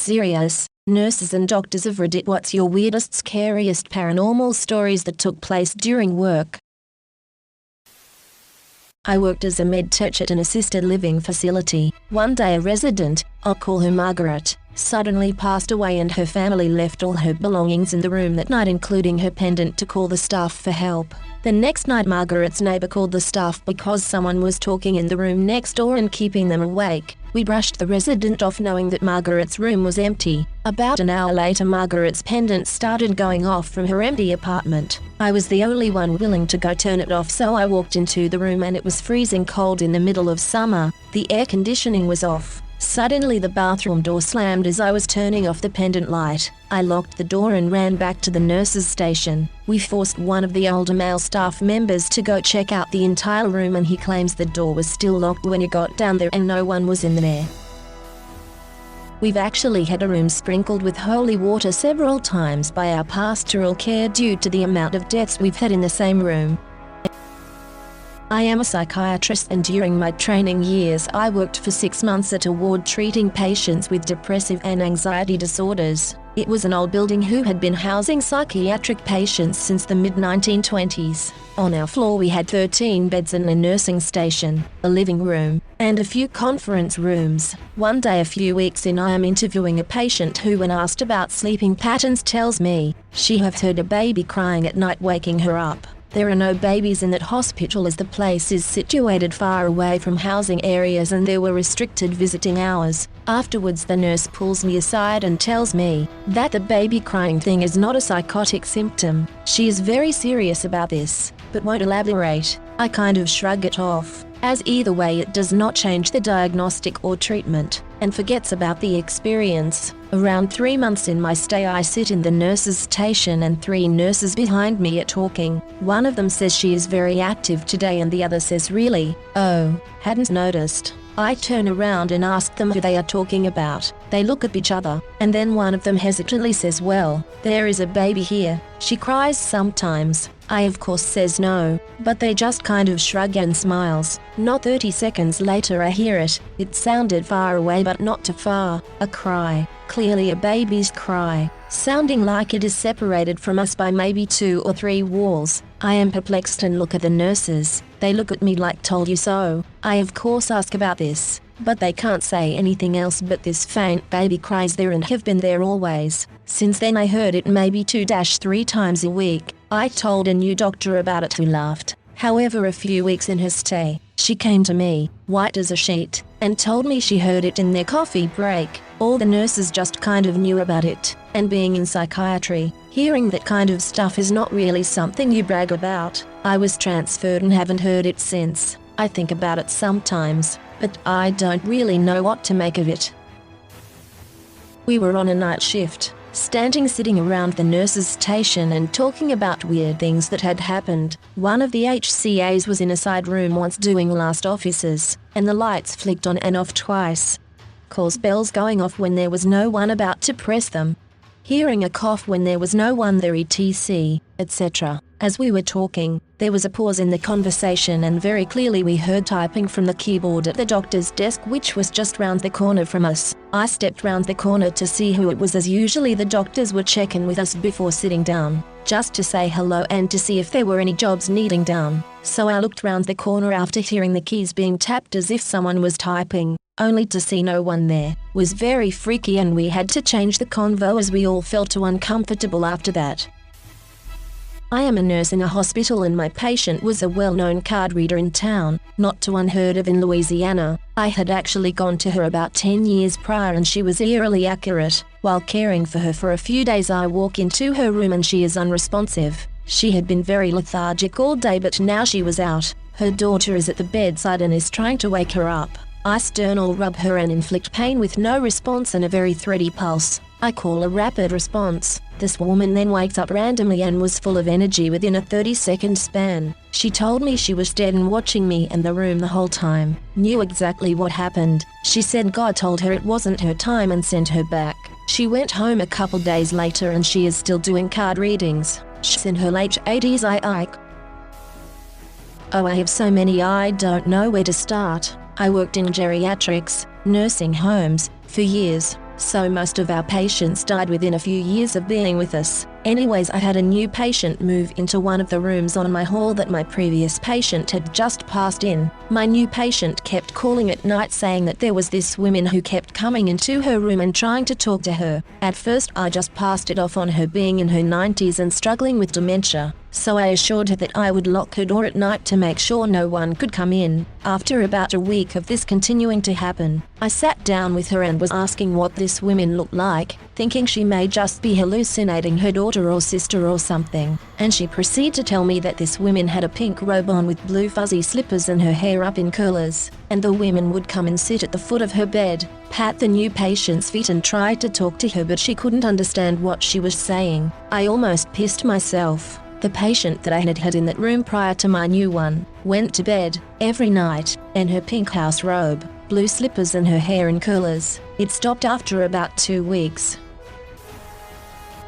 Serious, nurses and doctors of Reddit, what's your weirdest, scariest paranormal stories that took place during work? I worked as a med-tech at an assisted living facility. One day a resident, I'll call her Margaret, suddenly passed away and her family left all her belongings in the room that night, including her pendant, to call the staff for help. The next night Margaret's neighbor called the staff because someone was talking in the room next door and keeping them awake. We brushed the resident off knowing that Margaret's room was empty. About an hour later Margaret's pendant started going off from her empty apartment. I was the only one willing to go turn it off, so I walked into the room and it was freezing cold in the middle of summer. The air conditioning was off. Suddenly the bathroom door slammed as I was turning off the pendant light. I locked the door and ran back to the nurse's station. We forced one of the older male staff members to go check out the entire room, and he claims the door was still locked when he got down there and no one was in there. We've actually had a room sprinkled with holy water several times by our pastoral care due to the amount of deaths we've had in the same room. I am a psychiatrist, and during my training years I worked for 6 months at a ward treating patients with depressive and anxiety disorders. It was an old building who had been housing psychiatric patients since the mid-1920s. On our floor we had 13 beds and a nursing station, a living room, and a few conference rooms. One day a few weeks in I am interviewing a patient who, when asked about sleeping patterns, tells me she have heard a baby crying at night waking her up. There are no babies in that hospital as the place is situated far away from housing areas and there were restricted visiting hours. Afterwards the nurse pulls me aside and tells me that the baby crying thing is not a psychotic symptom. She is very serious about this, but won't elaborate. I kind of shrug it off, as either way it does not change the diagnostic or treatment, and forgets about the experience. Around 3 months in my stay I sit in the nurse's station and 3 nurses behind me are talking. One of them says she is very active today and the other says, really? Oh, hadn't noticed. I turn around and ask them who they are talking about. They look at each other, and then one of them hesitantly says, well, there is a baby here. She cries sometimes. I of course says no, but they just kind of shrug and smiles. Not 30 seconds later I hear it. It sounded far away but not too far. A cry. Clearly a baby's cry, sounding like it is separated from us by maybe 2 or 3 walls. I am perplexed and look at the nurses. They look at me like told you so. I of course ask about this, but they can't say anything else but this faint baby cries there and have been there always. Since then I heard it maybe 2-3 times a week. I told a new doctor about it who laughed. However, a few weeks in her stay, she came to me, white as a sheet, and told me she heard it in their coffee break. All the nurses just kind of knew about it, and being in psychiatry, hearing that kind of stuff is not really something you brag about. I was transferred and haven't heard it since. I think about it sometimes, but I don't really know what to make of it. We were on a night shift, sitting around the nurse's station and talking about weird things that had happened. One of the HCAs was in a side room once doing last offices, and the lights flicked on and off twice. Calls bells going off when there was no one about to press them. Hearing a cough when there was no one there, etc., etc. As we were talking, there was a pause in the conversation and very clearly we heard typing from the keyboard at the doctor's desk, which was just round the corner from us. I stepped round the corner to see who it was, as usually the doctors would check in with us before sitting down, just to say hello and to see if there were any jobs needing done. So I looked round the corner after hearing the keys being tapped as if someone was typing, only to see no one there. Was very freaky and we had to change the convo as we all felt too uncomfortable after that. I am a nurse in a hospital and my patient was a well-known card reader in town, not too unheard of in Louisiana. I had actually gone to her about 10 years prior and she was eerily accurate. While caring for her for a few days I walk into her room and she is unresponsive. She had been very lethargic all day but now she was out. Her daughter is at the bedside and is trying to wake her up. I sternly rub her and inflict pain with no response and a very thready pulse. I call a rapid response. This woman then wakes up randomly and was full of energy within a 30-second span. She told me she was dead and watching me and the room the whole time. Knew exactly what happened. She said God told her it wasn't her time and sent her back. She went home a couple days later and she is still doing card readings. She's in her late 80s. Oh, I have so many, I don't know where to start. I worked in geriatrics, nursing homes, for years. so most of our patients died within a few years of being with us. Anyways, I had a new patient move into one of the rooms on my hall that my previous patient had just passed in. My new patient kept calling at night saying that there was this woman who kept coming into her room and trying to talk to her. At first I just passed it off on her being in her 90s and struggling with dementia, so I assured her that I would lock her door at night to make sure no one could come in. After about a week of this continuing to happen, I sat down with her and was asking what this woman looked like, thinking she may just be hallucinating her daughter or sister or something, and she proceeded to tell me that this woman had a pink robe on with blue fuzzy slippers and her hair up in curlers, and the woman would come and sit at the foot of her bed, pat the new patient's feet and try to talk to her, but she couldn't understand what she was saying. I almost pissed myself. The patient that I had had in that room prior to my new one went to bed every night in her pink house robe, blue slippers and her hair in curlers. It stopped after about 2 weeks.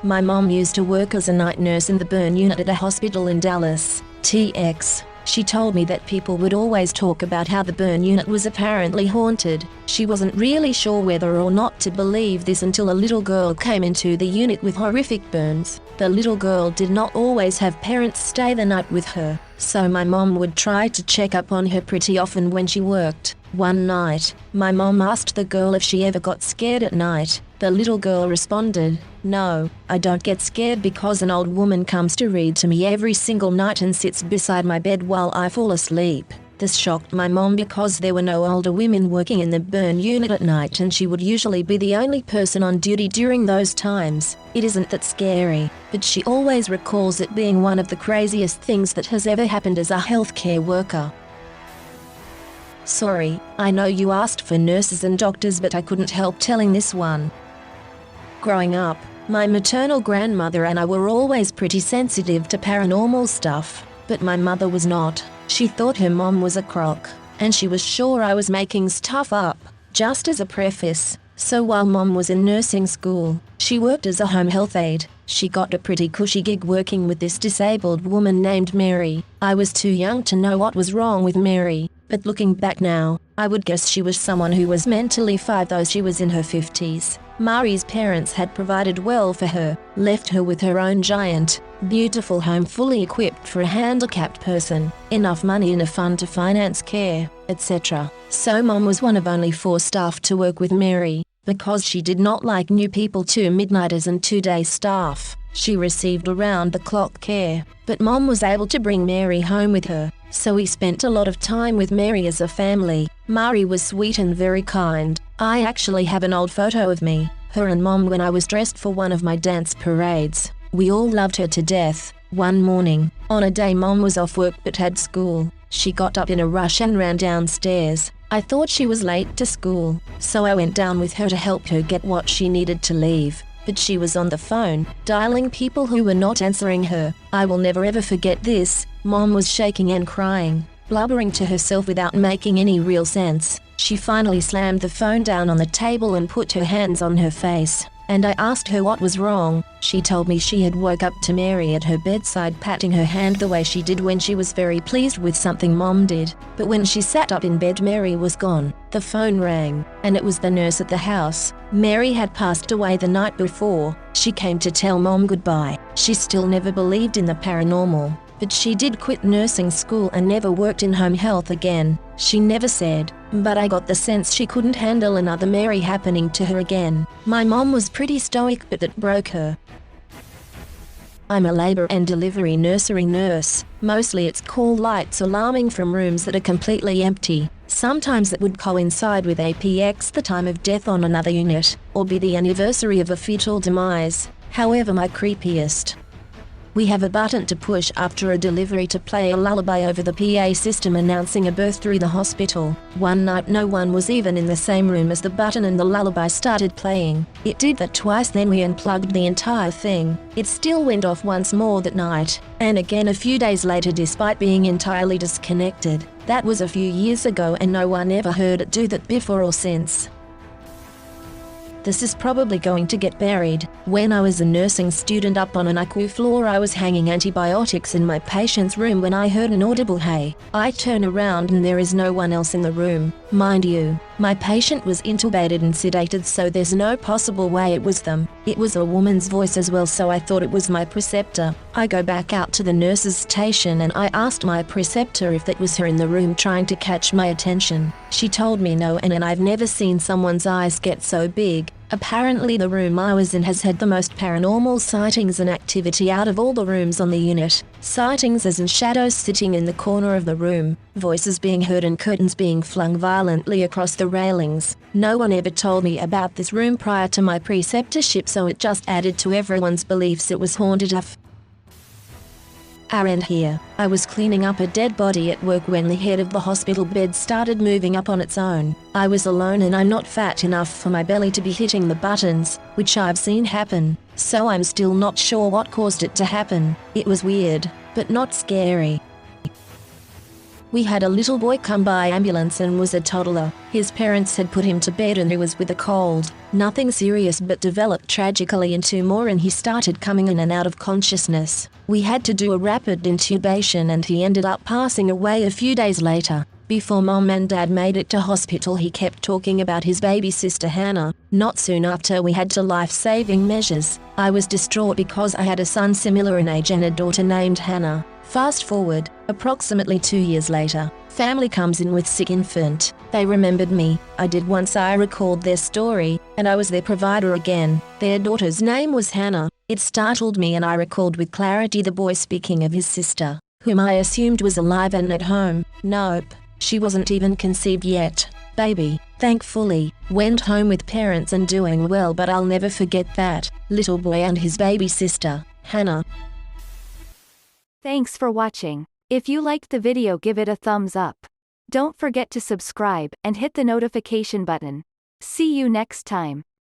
My mom used to work as a night nurse in the burn unit at a hospital in Dallas, TX. She told me that people would always talk about how the burn unit was apparently haunted. She wasn't really sure whether or not to believe this until a little girl came into the unit with horrific burns. The little girl did not always have parents stay the night with her, so my mom would try to check up on her pretty often when she worked. One night, my mom asked the girl if she ever got scared at night. The little girl responded, "No, I don't get scared because an old woman comes to read to me every single night and sits beside my bed while I fall asleep." This shocked my mom because there were no older women working in the burn unit at night and she would usually be the only person on duty during those times. It isn't that scary, but she always recalls it being one of the craziest things that has ever happened as a healthcare worker. Sorry, I know you asked for nurses and doctors, but I couldn't help telling this one. Growing up, my maternal grandmother and I were always pretty sensitive to paranormal stuff, but my mother was not. She thought her mom was a crock, and she was sure I was making stuff up. Just as a preface, so while mom was in nursing school, she worked as a home health aide. She got a pretty cushy gig working with this disabled woman named Mary. I was too young to know what was wrong with Mary, but looking back now, I would guess she was someone who was mentally fine though she was in her 50s. Mary's parents had provided well for her, left her with her own giant, beautiful home fully equipped for a handicapped person, enough money in a fund to finance care, etc. So mom was one of only 4 staff to work with Mary. Because she did not like new people, 2 midnighters and 2-day staff, she received around-the-clock care. But mom was able to bring Mary home with her, so we spent a lot of time with Mary as a family. Mary was sweet and very kind. I actually have an old photo of me, her and mom when I was dressed for one of my dance parades. We all loved her to death. One morning, on a day mom was off work but had school, she got up in a rush and ran downstairs. I thought she was late to school, so I went down with her to help her get what she needed to leave. But she was on the phone, dialing people who were not answering her. I will never ever forget this. Mom was shaking and crying, blubbering to herself without making any real sense. She finally slammed the phone down on the table and put her hands on her face, and I asked her what was wrong. She told me she had woke up to Mary at her bedside patting her hand the way she did when she was very pleased with something mom did. But when she sat up in bed, Mary was gone. The phone rang, and it was the nurse at the house. Mary had passed away the night before. She came to tell mom goodbye. She still never believed in the paranormal, but she did quit nursing school and never worked in home health again. She never said, but I got the sense she couldn't handle another Mary happening to her again. My mom was pretty stoic, but that broke her. I'm a labor and delivery nursery nurse. Mostly it's call lights alarming from rooms that are completely empty. Sometimes it would coincide with APX, the time of death on another unit, or be the anniversary of a fetal demise. However, my creepiest. We have a button to push after a delivery to play a lullaby over the PA system announcing a birth through the hospital. One night no one was even in the same room as the button and the lullaby started playing. It did that twice, then we unplugged the entire thing. It still went off once more that night, and again a few days later despite being entirely disconnected. That was a few years ago and no one ever heard it do that before or since. This is probably going to get buried. When I was a nursing student up on an ICU floor, I was hanging antibiotics in my patient's room when I heard an audible "hey." I turn around and there is no one else in the room. Mind you, My patient was intubated and sedated, so there's no possible way it was them. It was a woman's voice as well, so I thought it was my preceptor. I go back out to the nurse's station and I asked my preceptor if that was her in the room trying to catch my attention. She told me no, and I've never seen someone's eyes get so big. Apparently the room I was in has had the most paranormal sightings and activity out of all the rooms on the unit. Sightings as in shadows sitting in the corner of the room, voices being heard and curtains being flung violently across the railings. No one ever told me about this room prior to my preceptorship, so it just added to everyone's beliefs it was haunted. Our end here. I was cleaning up a dead body at work when the head of the hospital bed started moving up on its own. I was alone and I'm not fat enough for my belly to be hitting the buttons, which I've seen happen, so I'm still not sure what caused it to happen. It was weird, but not scary. We had a little boy come by ambulance and was a toddler. His parents had put him to bed and he was with a cold. Nothing serious, but developed tragically into more, and he started coming in and out of consciousness. We had to do a rapid intubation and he ended up passing away a few days later. Before Mom and Dad made it to hospital, he kept talking about his baby sister Hannah. Not soon after, we had to life-saving measures. I was distraught because I had a son similar in age and a daughter named Hannah. Fast forward, approximately 2 years later, family comes in with sick infant. They remembered me. I did once. I recalled their story, and I was their provider again. Their daughter's name was Hannah. It startled me, and I recalled with clarity the boy speaking of his sister, whom I assumed was alive and at home. Nope, she wasn't even conceived yet. Baby, thankfully, went home with parents and doing well, but I'll never forget that little boy and his baby sister, Hannah. Thanks for watching. If you liked the video, give it a thumbs up. Don't forget to subscribe and hit the notification button. See you next time.